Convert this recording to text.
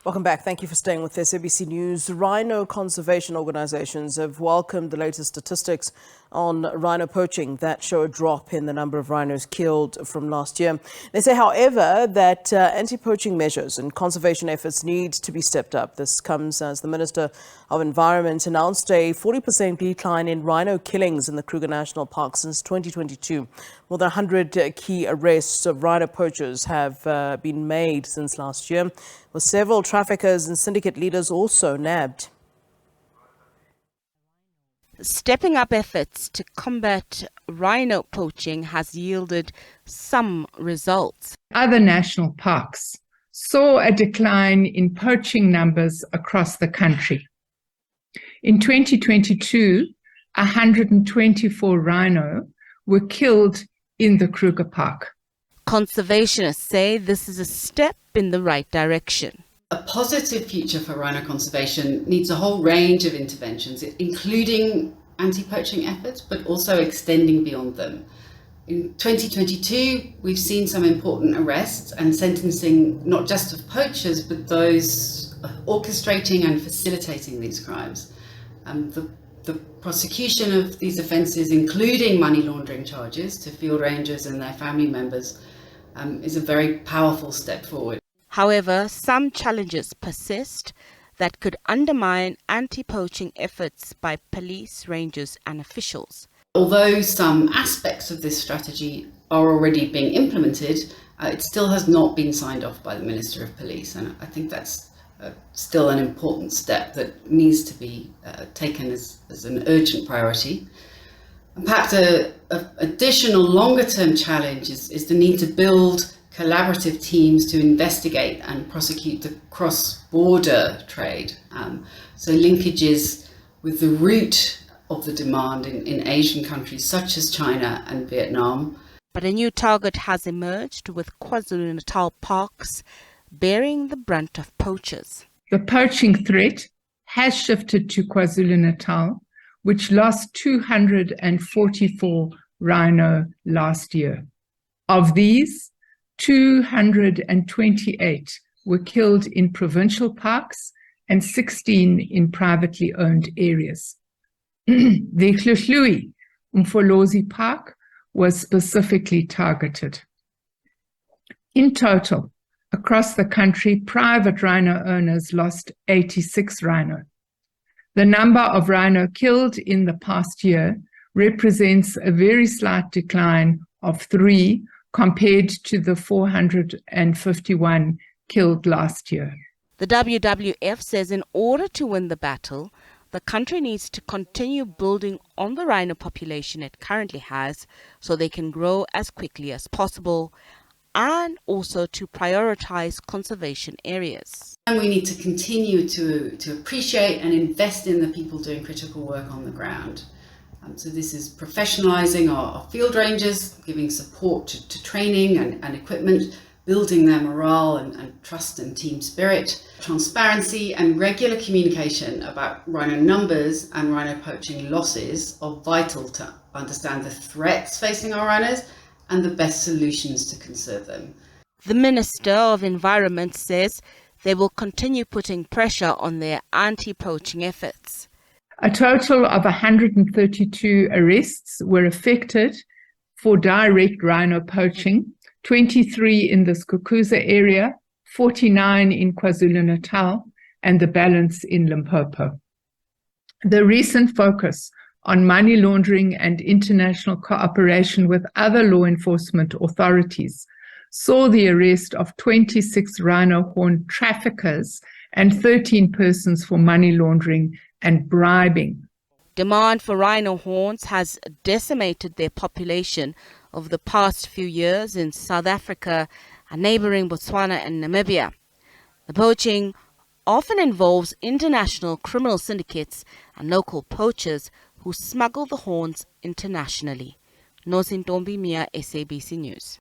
Welcome back. Thank you for staying with SABC News. Rhino conservation organizations have welcomed the latest statistics on rhino poaching that show a drop in the number of rhinos killed from last year. They say, however, that anti-poaching measures and conservation efforts need to be stepped up. This comes as the Minister of Environment announced a 40% decline in rhino killings in the Kruger National Park since 2022. More than 100 key arrests of rhino poachers have been made since last year, with several traffickers and syndicate leaders also nabbed. Stepping up efforts to combat rhino poaching has yielded some results. Other national parks saw a decline in poaching numbers across the country. In 2022, 124 rhino were killed in the Kruger Park. Conservationists say this is a step in the right direction. A positive future for rhino conservation needs a whole range of interventions, including anti-poaching efforts, but also extending beyond them. In 2022, we've seen some important arrests and sentencing, not just of poachers, but those orchestrating and facilitating these crimes. The prosecution of these offences, including money laundering charges to field rangers and their family members, is a very powerful step forward. However, some challenges persist that could undermine anti-poaching efforts by police, rangers and officials. Although some aspects of this strategy are already being implemented, it still has not been signed off by the Minister of Police, and I think that's still an important step that needs to be taken as an urgent priority. And perhaps an additional longer-term challenge is the need to build collaborative teams to investigate and prosecute the cross-border trade. So linkages with the root of the demand in Asian countries such as China and Vietnam. But a new target has emerged, with KwaZulu-Natal parks bearing the brunt of poachers. The poaching threat has shifted to KwaZulu-Natal, which lost 244 rhino last year. Of these, 228 were killed in provincial parks and 16 in privately owned areas. The Hluhluwe Umfolozi Park was specifically targeted. In total, across the country, private rhino owners lost 86 rhino. The number of rhino killed in the past year represents a very slight decline of 3 compared to the 451 killed last year. The WWF says in order to win the battle, the country needs to continue building on the rhino population it currently has so they can grow as quickly as possible, and also to prioritize conservation areas. And we need to continue to appreciate and invest in the people doing critical work on the ground. So this is professionalising our field rangers, giving support to training and equipment, building their morale and trust and team spirit. Transparency and regular communication about rhino numbers and rhino poaching losses are vital to understand the threats facing our rhinos and the best solutions to conserve them. The Minister of Environment says they will continue putting pressure on their anti-poaching efforts. A total of 132 arrests were effected for direct rhino poaching, 23 in the Skukuza area, 49 in KwaZulu-Natal, and the balance in Limpopo. The recent focus on money laundering and international cooperation with other law enforcement authorities saw the arrest of 26 rhino horn traffickers and 13 persons for money laundering and bribing. Demand for rhino horns has decimated their population over the past few years in South Africa and neighboring Botswana and Namibia. The poaching often involves international criminal syndicates and local poachers who smuggle the horns internationally. Nozintombi Mia, SABC News.